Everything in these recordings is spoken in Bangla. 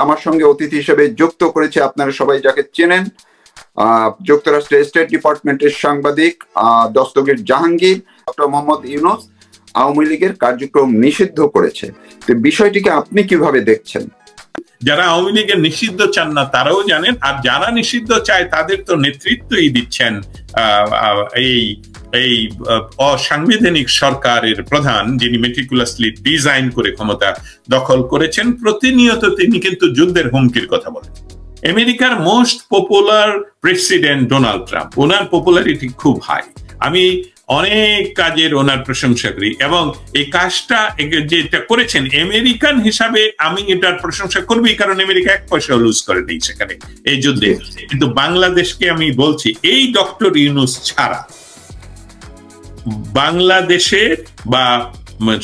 আমার সঙ্গে অতিথি হিসেবে যুক্ত করেছে, আপনারা সবাই যাকে চেনেন, যুক্তরাষ্ট্রের স্টেট ডিপার্টমেন্টের সাংবাদিক দস্তগীর জাহাঙ্গীর। ডক্টর মোহাম্মদ ইউনূস আওয়ামী লীগের কার্যক্রম নিষিদ্ধ করেছে, তো বিষয়টিকে আপনি কিভাবে দেখছেন? যারা আওয়ামী লীগের নিষিদ্ধ চান না তারাও জানেন, আর যারা নিষিদ্ধ চায় তাদের তো নেতৃত্বই দিচ্ছেন এই অসাংবিধানিক সরকারের প্রধান, যিনি মেটিকুলাসলি ডিজাইন করে ক্ষমতা দখল করেছেন। প্রতিনিয়ত তিনি কিন্তু যুদ্ধের হুমকির কথা বলেন। আমেরিকার most popular president Donald Trump, ওনার পপুলারিটি খুব হাই। আমি অনেক কাজের ওনার প্রশংসা করি, এবং এই কাজটা যেটা করেছেন আমেরিকান হিসাবে আমি এটার প্রশংসা করবি, কারণ আমেরিকা এক পয়সা লুজ করে নেই সেখানে এই যুদ্ধে। কিন্তু বাংলাদেশকে আমি বলছি, এই ডক্টর ইউনূস ছাড়া বাংলাদেশের বা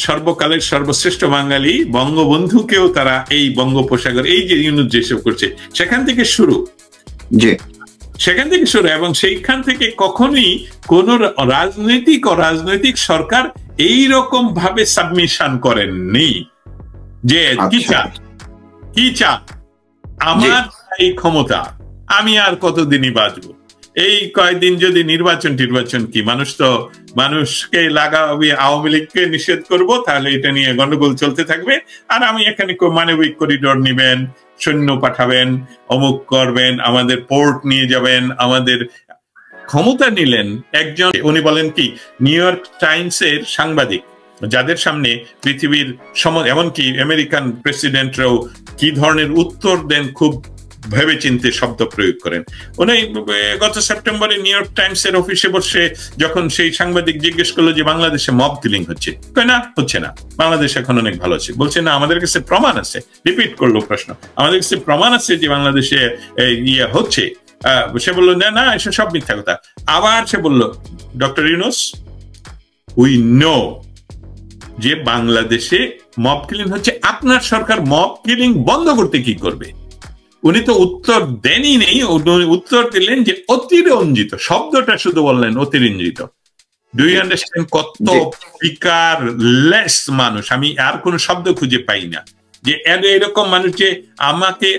সর্বকালের সর্বশ্রেষ্ঠ বাঙালি বঙ্গবন্ধুকেও তারা এই বঙ্গোপসাগর, এই যে ইউনূস যেসব করছে সেখান থেকে শুরু, এবং সেইখান থেকে কখনোই কোন রাজনৈতিক সরকার এই রকম ভাবে সাবমিশন করেননি যে কি চান আমার এই ক্ষমতা, আমি আর কতদিনই বাঁচবো, এই কয়েকদিন যদি নির্বাচন কি, মানুষকে লাগাবে, আওয়ামী লীগকে নিষেধ করব, তাহলে এটা নিয়ে গন্ডগোল চলতে থাকবে, আর আমি এখানে মানবিক করিডোর নিবেন, সৈন্য পাঠাবেন, অমুক করবেন, আমাদের পোর্ট নিয়ে যাবেন, আমাদের ক্ষমতা নিলেন একজন, উনি বলেন কি, নিউ ইয়র্ক টাইমসের সাংবাদিক, যাদের সামনে পৃথিবীর এমনকি আমেরিকান প্রেসিডেন্টরাও কি ধরনের উত্তর দেন খুব ভেবে চিন্তে শব্দ প্রয়োগ করেন। উনি গত সেপ্টেম্বরে নিউ ইয়র্ক টাইমস এর অফিসে বসে যখন সেই সাংবাদিক জিজ্ঞেস করলো যে বাংলাদেশে মব কিলিং হচ্ছে, না হচ্ছে না, বাংলাদেশ এখন অনেক ভালো আছে, বলছে না আমাদের কাছে প্রমাণ আছে। রিপিট করলো প্রশ্ন, আমাদের কাছে প্রমাণ আছে যে বাংলাদেশে ইয়ে হচ্ছে। সে বললো না এসব সব মিথ্যা কথা। আবার সে বলল, ডক্টর ইউনূস, উই নো যে বাংলাদেশে মব কিলিং হচ্ছে, আপনার সরকার মব কিলিং বন্ধ করতে কি করবে? উনি তো উত্তর দেনই নেই, উত্তর দিলেন যে অতিরঞ্জিত, শব্দটা শুধু বললেন অতিরঞ্জিত। ডু ইউ আন্ডারস্ট্যান্ড কত বিকার লেস মানুষ? আমি আর কোন শব্দ খুঁজে পাই না যে এরকম মানুষ, যে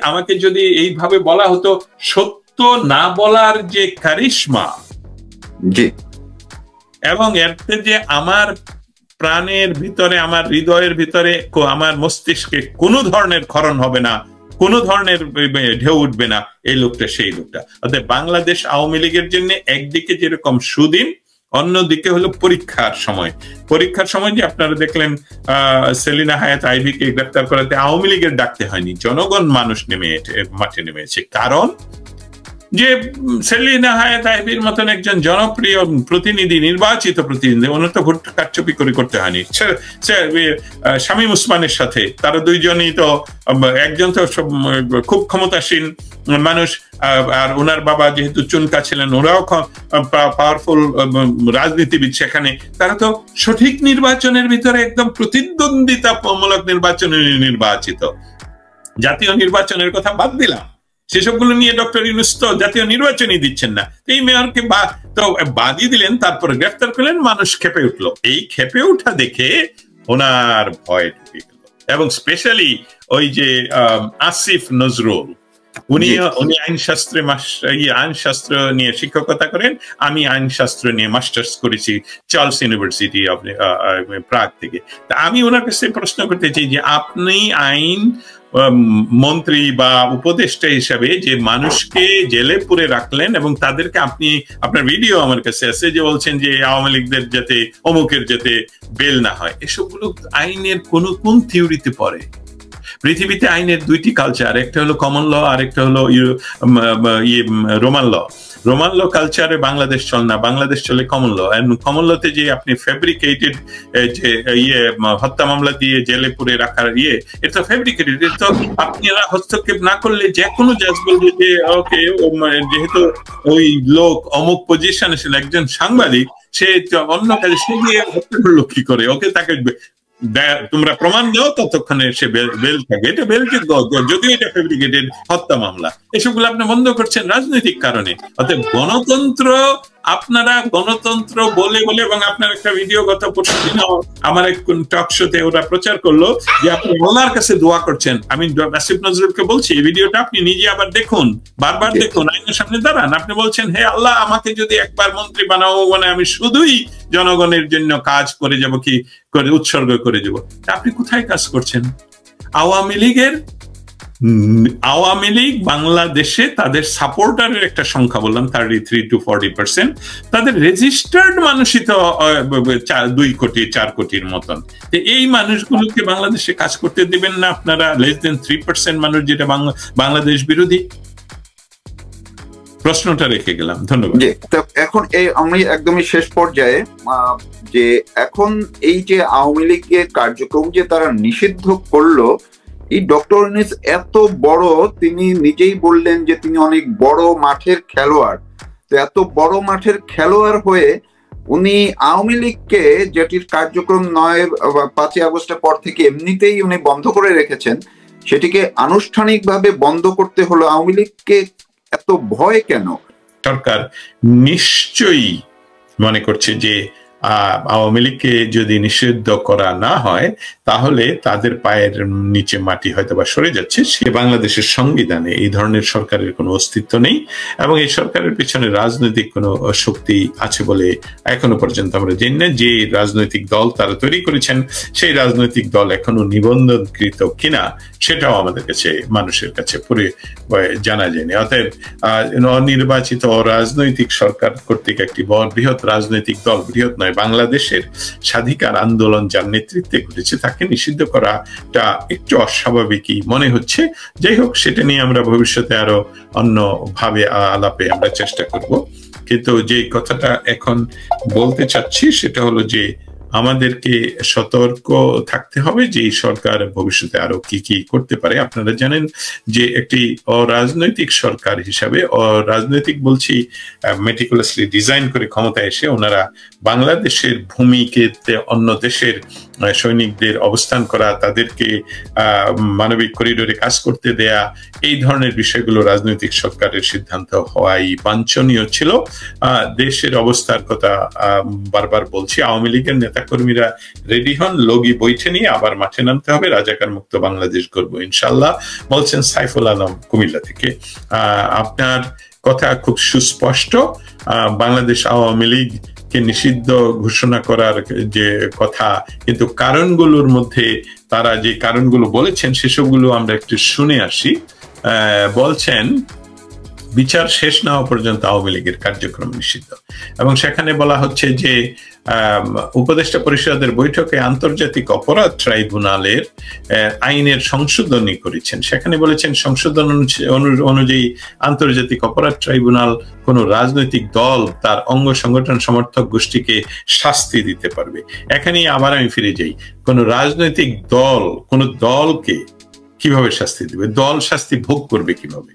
আমাকে যদি এইভাবে বলা হতো, সত্য না বলার যে কারিশমা, এবং এতে যে আমার প্রাণের ভিতরে, আমার হৃদয়ের ভিতরে, আমার মস্তিষ্কে কোনো ধরনের ক্ষরণ হবে না, কোন ধরনের ঢেউ উঠবে না, এই লোকটা সেই লোকটা। অর্থাৎ বাংলাদেশ আওয়ামী লীগের জন্য একদিকে যেরকম সুদিন, অন্যদিকে হলো পরীক্ষার সময় যে আপনারা দেখলেন সেলিনা হায়াৎ আইভীকে গ্রেফতার করাতে আওয়ামী লীগের ডাকতে হয়নি, জনগণ মানুষ মাঠে নেমেছে। কারণ যে সেলিনা হায়াৎ আইভীর মতন একজন জনপ্রিয় প্রতিনিধি, নির্বাচিত প্রতিনিধি, ওনার তো ভোট কারচুপি করতে হয়নি। শামীম ওসমানের সাথে তারা দুইজনই তো, একজন তো খুব ক্ষমতাসীন মানুষ, আর ওনার বাবা যেহেতু চুনকা ছিলেন, ওরাও পাওয়ারফুল রাজনীতিবিদ, সেখানে তারা তো সঠিক নির্বাচনের ভিতরে একদম প্রতিদ্বন্দ্বিতামূলক নির্বাচনে নির্বাচিত। জাতীয় নির্বাচনের কথা বাদ দিলাম, সেসবগুলো নিয়ে ডক্টর ইউনূস তো জাতীয় নির্বাচনই দিচ্ছেন না। এই মেয়রকে তো বাদই দিলেন, তারপরে গ্রেফতার করলেন, মানুষ খেপে উঠলো। এই খেপে উঠা দেখে ওনার ভয় ঢুকে গেল। এবং স্পেশালি ওই যে আসিফ নজরুল, উনি আইনশাস্ত্র নিয়ে শিক্ষকতা করেন। আমি আইনশাস্ত্র নিয়ে মাস্টার্স করেছি চার্লস ইউনিভার্সিটি অফ প্রাগ থেকে। তা আমি ওনার কাছে প্রশ্ন করতে চাই যে আপনি আইন মন্ত্রী বা উপদেষ্টা হিসাবে যে মানুষকে জেলে পুরে রাখলেন, এবং তাদেরকে আপনার ভিডিও আমার কাছে আছে যে বলছেন যে আওয়ামী লীগদের যাতে, অমুকের যাতে বেল না হয়, এসবগুলো আইনের কোন থিওরিতে পড়ে? পৃথিবীতে আইনের দুইটি কালচার, একটা হলো কমন ল, আর একটা হলো রোমান ল। রোমান ল কালচারে বাংলাদেশ চলে না, বাংলাদেশ চলে কমন ল। কমন লতে যে আপনি ফেব্রিকেটেড যে হত্যা মামলা দিয়ে জেলে পুরে রাখার এটা ফেব্রিকেটেড, এটা তো আপনারা হস্তক্ষেপ না করলে যে কোনো জাজ বলবে যে ওকে, যেহেতু ওই লোক অমুক পজিশনে ছিল, একজন সাংবাদিক, সে অন্য কাজে সে গিয়ে হত্যা করলো কি করে, ওকে তাকে তোমরা প্রমাণ দাও, ততক্ষণে সে বেল থাকে। এটা বেলযোগ্য, যদিও এটা ফেব্রিকেটেড হত্যা মামলা। এসবগুলো আপনি বন্ধ করছেন রাজনৈতিক কারণে। অর্থাৎ গণতন্ত্র আপনারা গণতন্ত্র বলে বলে, এবং আপনার একটা ভিডিও গত পরশু দিন আমার এক টক শোতে ওরা প্রচার করলো যে আপনি আল্লাহর কাছে দোয়া করছেন। আমি আসিফ নজরুলকে বলছি এই ভিডিওটা আপনি নিজে আবার দেখুন, বারবার দেখুন, আইনের সামনে দাঁড়ান, আপনি বলছেন হে আল্লাহ আমাকে যদি একবার মন্ত্রী বানাও, মানে আমি শুধুই জনগণের জন্য কাজ করে যাব, কি করে উৎসর্গ করে যাব। আপনি কোথায় কাজ করছেন? আওয়ামী লীগ বাংলাদেশে তাদের সাপোর্টারের একটা সংখ্যা বললাম 33 to 40%, তাদের রেজিস্টার্ড মানুষই তো 2 কোটি 4 কোটির মতন। এই মানুষগুলোকে বাংলাদেশে কাজ করতে দিবেন না আপনারা? <3% মানুষ, যেটা বাংলাদেশ বিরোধী। প্রশ্নটা রেখে গেলাম, ধন্যবাদ। এখন আমি একদমই শেষ পর্যায়ে, যে এখন এই যে আওয়ামী লীগের কার্যক্রম যে তারা নিষিদ্ধ করলো, এই ডক্টর ইউনূস এত বড়, তিনি নিজেই বললেন যে তিনি অনেক বড় মাঠের খেলোয়াড়। তো এত বড় মাঠের খেলোয়াড় হয়ে উনি আওয়ামী লীগকে, যেটির কার্যক্রম 5ই আগস্টের পর থেকে এমনিতেই উনি বন্ধ করে রেখেছেন, সেটিকে আনুষ্ঠানিকভাবে বন্ধ করতে হলো। আওয়ামী লীগকে এত ভয় কেন? সরকার নিশ্চয়ই মনে করছে যে আওয়ামী লীগকে যদি নিষিদ্ধ করা না হয় তাহলে তাদের পায়ের নিচে মাটি হয়তো বা সরে যাচ্ছে। সে বাংলাদেশের সংবিধানে এই ধরনের সরকারের কোনো অস্তিত্ব নেই, এবং এই সরকারের পিছনে রাজনৈতিক কোনো শক্তি আছে বলে এখনো পর্যন্ত আমরা জানি না। যে রাজনৈতিক দল তারা তৈরি করেছেন সেই রাজনৈতিক দল এখনো নিবন্ধনকৃত কিনা সেটাও আমাদের কাছে, মানুষের কাছে পুরো জানা যায়নি। অতএব অনির্বাচিত রাজনৈতিক সরকার কর্তৃক একটি বৃহৎ রাজনৈতিক দল, বৃহৎ নয়, বাংলাদেশের স্বাধিকার আন্দোলন যার নেতৃত্বে ঘটেছে, তাকে নিষিদ্ধ করাটা একটু অস্বাভাবিকই মনে হচ্ছে। যাই হোক, সেটা নিয়ে আমরা ভবিষ্যতে আরো অন্যভাবে আলাপে আমরা চেষ্টা করব। কিন্তু যে কথাটা এখন বলতে চাচ্ছি সেটা হলো যে আমাদেরকে সতর্ক থাকতে হবে যে এই সরকার ভবিষ্যতে আরো কি কি করতে পারে। আপনারা জানেন যে একটি অরাজনৈতিক সরকার হিসাবে, অরাজনৈতিক বলছি মেটিকুলাসলি ডিজাইন করে ক্ষমতায় এসে ওনারা বাংলাদেশের ভূমিকে অন্য দেশের সৈনিকদের অবস্থান করা, তাদেরকে মানবিক করিডোরে কাজ করতে দেয়া, এই ধরনের বিষয়গুলো রাজনৈতিক সরকারের সিদ্ধান্ত হওয়াই বাঞ্ছনীয় ছিল। দেশের অবস্থার কথা বারবার বলছি, আওয়ামী লীগের নেতাকর্মীরা রেডি হন, লগি বৈঠে নিয়ে আবার মাঠে নামতে হবে, রাজাকার মুক্ত বাংলাদেশ গড়ব ইনশাল্লাহ, বলছেন সাইফুল আলম কুমিল্লা থেকে। আপনার কথা খুব সুস্পষ্ট। বাংলাদেশ আওয়ামী লীগ কে নিষিদ্ধ ঘোষণা করার যে কথা, কিন্তু কারণগুলোর মধ্যে তারা যে কারণগুলো বলেছেন সেসবগুলো আমরা একটু শুনে আসি। বলছেন বিচার শেষ না হওয়া পর্যন্ত আওয়ামী লীগের কার্যক্রম নিষিদ্ধ, এবং সেখানে বলা হচ্ছে যে উপদেষ্টা পরিষদের বৈঠকে আন্তর্জাতিক অপরাধ ট্রাইব্যুনালের আইনের সংশোধনী করেছেন। সেখানে বলেছেন সংশোধন অনুযায়ী আন্তর্জাতিক অপরাধ ট্রাইব্যুনাল কোন রাজনৈতিক দল তার অঙ্গ সংগঠন সমর্থক গোষ্ঠীকে শাস্তি দিতে পারবে। এখানেই আবার আমি ফিরে যাই, কোন রাজনৈতিক দল কোন দলকে কিভাবে শাস্তি দিবে? দল শাস্তি ভোগ করবে কিভাবে?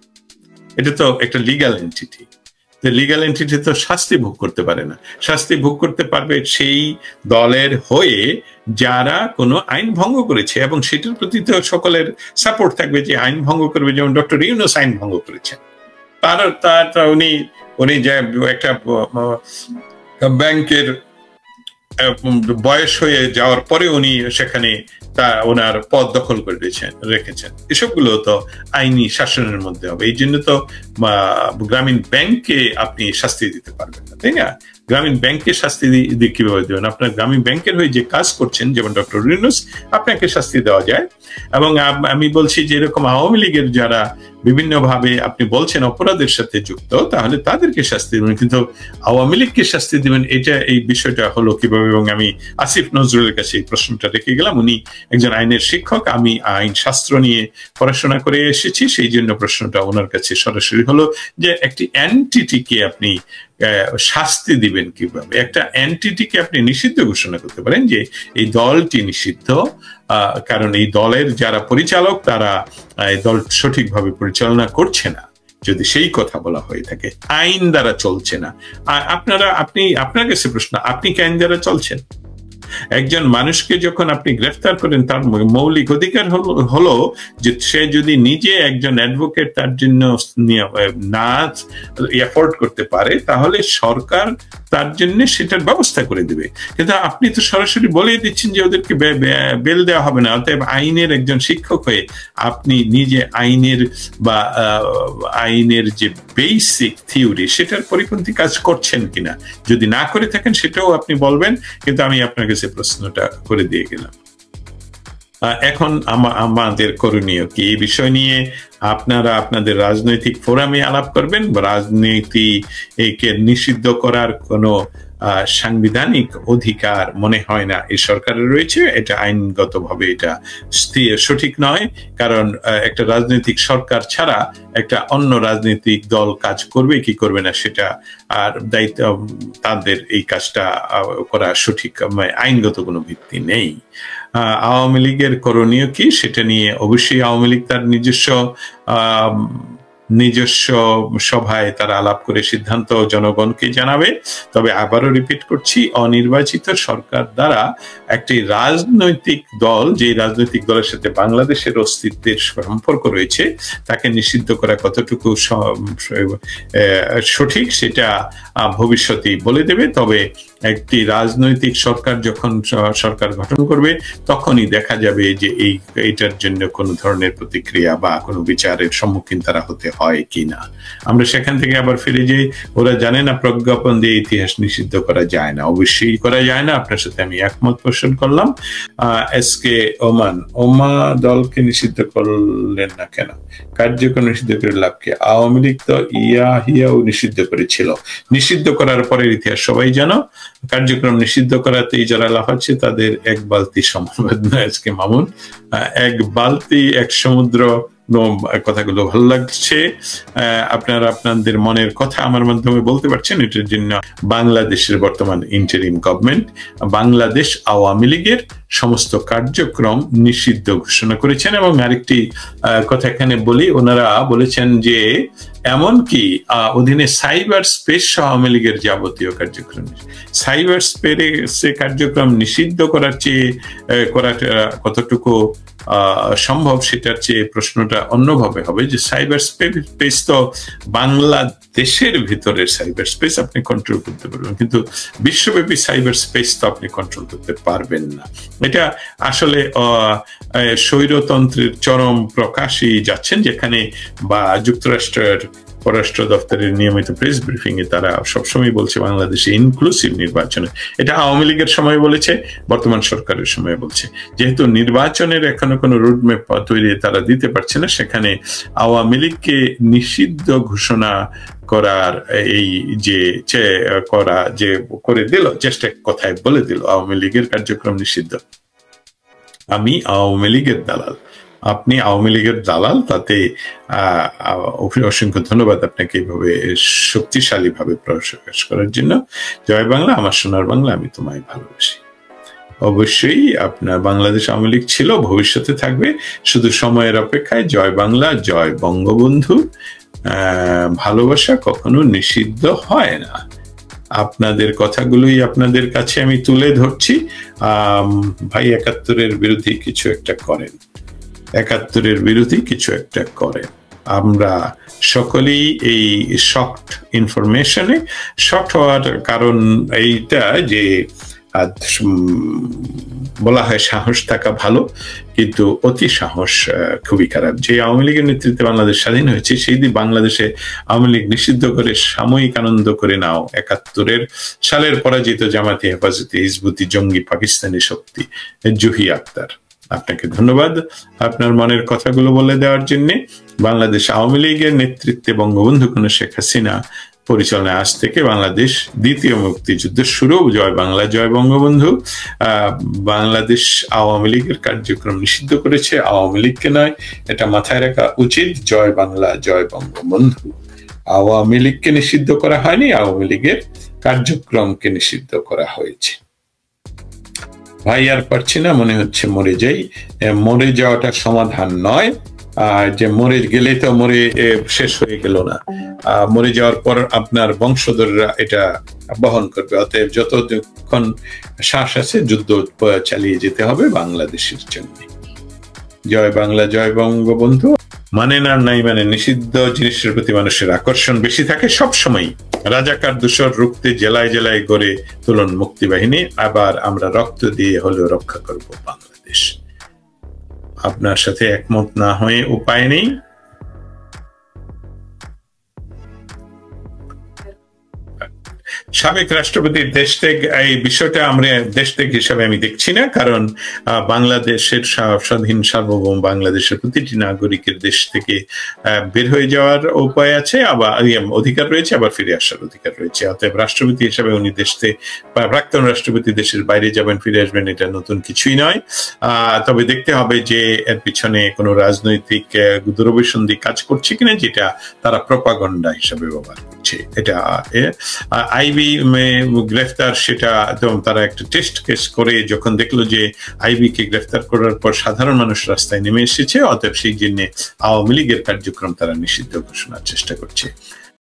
এটা তো একটা লিগ্যাল এন্টিটি। লিগ্যাল এন্টিটি তো শাস্তি ভোগ করতে পারে না। শাস্তি ভোগ করতে পারবে সেই দলের হয়ে যারা কোনো আইন ভঙ্গ করেছে, এবং সেটার প্রতি তো সকলের সাপোর্ট থাকবে যে আইন ভঙ্গ করবে। যেমন ডক্টর ইউনূস আইন ভঙ্গ করেছেন, তার উনি যে একটা ব্যাংকের বয়স হয়ে যাওয়ার পরে উনি সেখানে ওনার পদ দখল করে রেখেছেন, এসবগুলো তো আইনি শাসনের মধ্যে হবে। এই জন্য তো গ্রামীণ ব্যাংককে আপনি শাস্তি দিতে পারবেন না, তাই না? গ্রামীণ ব্যাংককে শাস্তি কিভাবে দেবেন? আপনার গ্রামীণ ব্যাংকের হয়ে যে কাজ করছেন, যেমন ডক্টর ইউনূস, আপনাকে শাস্তি দেওয়া যায়। এবং আমি বলছি যে এরকম আওয়ামী লীগের যারা বিভিন্নভাবে আপনি বলছেন অপরাধের সাথে যুক্ত, তাহলে তাদেরকে শাস্তি দেবেন, কিন্তু আওয়ামী লীগকে শাস্তি দেবেন এই বিষয়টা হলো কিভাবে? এবং আমি আসিফ নজরুলের কাছে এই প্রশ্নটা রেখে গেলাম। উনি একজন আইনের শিক্ষক, আমি আইন শাস্ত্র নিয়ে পড়াশোনা করে এসেছি, সেই জন্য প্রশ্নটা ওনার কাছে সরাসরি হলো যে একটি এন্টিটিকে আপনি শাস্তি দিবেন কিভাবে? একটা এন্টিটিকে আপনি নিষিদ্ধ ঘোষণা করতে পারেন যে এই দলটি নিষিদ্ধ, কারণ এই দলের যারা পরিচালক তারা এই দল সঠিকভাবে পরিচালনা করছে না, যদি সেই কথা বলা হয়ে থাকে, আইন দ্বারা চলছে না। আপনার কাছে প্রশ্ন, আপনি কি আইন দ্বারা চলছেন? একজন মানুষকে যখন আপনি গ্রেফতার করেন, তার মৌলিক অধিকার হলো যে সে যদি নিজে একজন অ্যাডভোকেট তার জন্য না এফোর্ড করতে পারে, তাহলে সরকার তার জন্য সেটার ব্যবস্থা করে দেবে। কিন্তু আপনি তো সরাসরি বলেই দিচ্ছেন যে ওদেরকে বেল দেওয়া হবে না। অতএব আইনের একজন শিক্ষক হয়ে আপনি নিজে আইনের যে বেসিক থিওরি সেটার পরিপন্থী কাজ করছেন কিনা, যদি না করে থাকেন সেটাও আপনি বলবেন, কিন্তু আমি আপনার কাছে প্রশ্নটা করে দিয়ে গেলাম। এখন আমাদের করণীয় কি? এই বিষয় নিয়ে আপনারা আপনাদের রাজনৈতিক ফোরামে আলাপ করবেন, বা রাজনীতিকে নিষিদ্ধ করার কোনো সাংবিধানিক অধিকার মনে হয় না এই সরকারের রয়েছে। এটা আইনগতভাবে এটা সঠিক নয়, কারণ একটা রাজনৈতিক সরকার ছাড়া একটা অন্য রাজনৈতিক দল কাজ করবে কি করবে না সেটা আর দায়িত্ব তাদের, এই কাজটা করা সঠিক আইনগত কোনো ভিত্তি নেই। আওয়ামী লীগের করণীয় কি সেটা নিয়ে অবশ্যই আওয়ামী লীগ তার নিজস্ব সভায় তারা আলাপ করে সিদ্ধান্ত জনগণকে জানাবে। তবে আবারও রিপিট করছি, অনির্বাচিত সরকার দ্বারা একটি রাজনৈতিক দল, যে রাজনৈতিক দলের সাথে বাংলাদেশের অস্তিত্বের সম্পর্ক রয়েছে, তাকে নিষিদ্ধ করা কতটুকু সঠিক সেটা ভবিষ্যতেই বলে দেবে। তবে একটি রাজনৈতিক সরকার যখন সরকার গঠন করবে, তখনই দেখা যাবে যে এইটার জন্য কোনো ধরনের প্রতিক্রিয়া বা কোনো বিচারের সম্মুখীন তারা হতে হয় কিনা। আমরা সেখান থেকে আবার ফিরে যাই, ওরা জানে না প্রজ্ঞাপন দিয়ে ইতিহাস নিষিদ্ধ করা যায় না। অবশ্যই করা যায় না, আপনার সাথে আমি একমত পোষণ করলাম। এসকে ওমা দলকে নিষিদ্ধ করলেন না কেন? কার্যক্রম নিষিদ্ধ করে লাভ কি? আওয়ামী লীগ তো হিয়াও নিষিদ্ধ করেছিল। নিষিদ্ধ করার পরের ইতিহাস সবাই জানো। কার্যক্রম নিষিদ্ধ করাতেই যারা লাফাচ্ছে তাদের এক বালতি সমাবেদ না। এসকে মামুন, এক বালতি এক সমুদ্র। কথাগুলো ভালো লাগছে। আপনারা আপনাদের মনের কথা আমার মাধ্যমে বলতে পারছেন। এটার জন্য বাংলাদেশের বর্তমান ইন্টারিম গভর্নমেন্ট বাংলাদেশ আওয়ামী লীগের সমস্ত কার্যক্রম নিষিদ্ধ ঘোষণা করেছেন। এবং আরেকটি কথা এখানে বলি, ওনারা বলেছেন যে এমনকি অধীনে সাইবার স্পেস আওয়ামী লীগের যাবতীয় কার্যক্রম, সাইবার স্পেসে কার্যক্রম নিষিদ্ধ করার চেয়ে কতটুকু সম্ভব সেটার চেয়ে প্রশ্নটা অন্যভাবে হবে যে সাইবার স্পেস তো বাংলাদেশের ভিতরের সাইবার স্পেস আপনি কন্ট্রোল করতে পারবেন, কিন্তু বিশ্বব্যাপী সাইবার স্পেস তো আপনি কন্ট্রোল করতে পারবেন না। এটা আসলে স্বৈরতন্ত্রের চরম প্রকাশই যাচ্ছেন, যেখানে বা যুক্তরাষ্ট্রের পররাষ্ট্র দপ্তরের নিয়মিত প্রেস ব্রিফিং এ তারা সবসময় বলছে বাংলাদেশে ইনক্লুসিভ নির্বাচনে। এটা আওয়ামী লীগের সময় বলেছে, বর্তমান সরকারের সময় বলছে। যেহেতু নির্বাচনের এখনো কোনো রোডম্যাপ তৈরি তারা দিতে পারছে না, সেখানে আওয়ামী লীগকে নিষিদ্ধ ঘোষণা করার এই যে করে দিল, চেষ্টা কথায় বলে দিল আওয়ামী লীগের কার্যক্রম নিষিদ্ধ। আমি আওয়ামী লীগের দালাল, আপনি আওয়ামী লীগের দালাল, তাতে অসংখ্য ধন্যবাদ আপনাকে এইভাবে শক্তিশালী ভাবে প্রকাশ করার জন্য। জয় বাংলা, আমার সোনার বাংলা, আমি তোমায় ভালোবাসি। অবশ্যই আপনার বাংলাদেশ আওয়ামী লীগ ছিল, ভবিষ্যতে থাকবে, শুধু সময়ের অপেক্ষায়। জয় বাংলা, জয় বঙ্গবন্ধু। ভালোবাসা কখনো নিষিদ্ধ হয় না। আপনাদের কথাগুলোই আপনাদের কাছে আমি তুলে ধরছি। ভাই ৭১-এর বিরোধী কিছু একটা করেন, ৭১-এর বিরোধী কিছু একটা করেন। আমরা সকলেই এই শক্ট ইনফরমেশনে শক্ট হওয়ার কারণ এইটা যে বলা হয় সাহস থাকা ভালো, কিন্তু অতি সাহস খুবই খারাপ। যে আওয়ামী লীগের নেতৃত্বে বাংলাদেশ স্বাধীন হয়েছে, সেই দিন বাংলাদেশে আওয়ামী লীগ নিষিদ্ধ করে সাময়িক আনন্দ করে নাও ৭১ সালের পরাজিত জামাতে হেফাজতে হিজবুতি জঙ্গি পাকিস্তানি শক্তি জুহি আক্তার। আপনাকে ধন্যবাদ আপনার মনের কথাগুলো বলে দেওয়ার জন্য। বাংলাদেশ আওয়ামী লীগের নেতৃত্বে বঙ্গবন্ধু কোন শেখ হাসিনা পরিচালনায় আজ থেকে বাংলাদেশ দ্বিতীয় মুক্তিযুদ্ধ শুরু। জয় বাংলা, জয় বঙ্গবন্ধু। বাংলাদেশ আওয়ামী লীগের কার্যক্রম নিষিদ্ধ করেছে, আওয়ামী লীগকে নয়, এটা মাথায় রাখা উচিত। জয় বাংলা, জয় বঙ্গবন্ধু। আওয়ামী লীগকে নিষিদ্ধ করা হয়নি, আওয়ামী লীগের কার্যক্রমকে নিষিদ্ধ করা হয়েছে। ভাই আর পারছি না, মনে হচ্ছে মরে যাই। মরে যাওয়াটা সমাধান নয়, যে মরে গেলে তো মরে শেষ হয়ে গেল না, মরে যাওয়ার পর আপনার বংশধররা এটা বহন করবে। অতএব যতক্ষণ শ্বাস আছে যুদ্ধ চালিয়ে যেতে হবে বাংলাদেশের জন্য। জয় বাংলা, জয় বঙ্গবন্ধু। মানে না নাই মানে নিষিদ্ধ জিনিসের প্রতি মানুষের আকর্ষণ বেশি থাকে সবসময়। রাজাকার দূষর রুখতে জেলায় জেলায় গড়ে তুলন মুক্তিবাহিনী, আবার আমরা রক্ত দিয়ে হলেও রক্ষা করব বাংলাদেশ। আপনার সাথে একমত না হয়ে উপায় নেই। সাবেক রাষ্ট্রপতির দেশত্যাগ, এই বিষয়টা আমরা দেশত্যাগ হিসাবে আমি দেখছি না, কারণ বাংলাদেশের স্বাধীন সার্বভৌম বাংলাদেশের প্রতিটি নাগরিকের দেশ থেকে বের হয়ে যাওয়ার উপায় আছে, আবার অধিকার রয়েছে, আবার ফিরে আসার অধিকার রয়েছে। অতএব রাষ্ট্রপতি হিসাবে উনি দেশে, প্রাক্তন রাষ্ট্রপতি দেশের বাইরে যাবেন, ফিরে আসবেন, এটা নতুন কিছুই নয়। তবে দেখতে হবে যে এর পিছনে কোনো রাজনৈতিক দূরভিসন্ধি কাজ করছে কিনা, যেটা তারা প্রপাগান্ডা হিসাবে ব্যবহার করছে। এটা আইবি গ্রেফতার, সেটা তারা একটা টেস্ট কেস করে যখন দেখলো যে আইবি কে গ্রেফতার করার পর সাধারণ মানুষ রাস্তায় নেমে এসেছে, অতএব সেই জন্য আওয়ামী লীগের কার্যক্রম তারা নিষিদ্ধ ঘোষণার চেষ্টা করছে।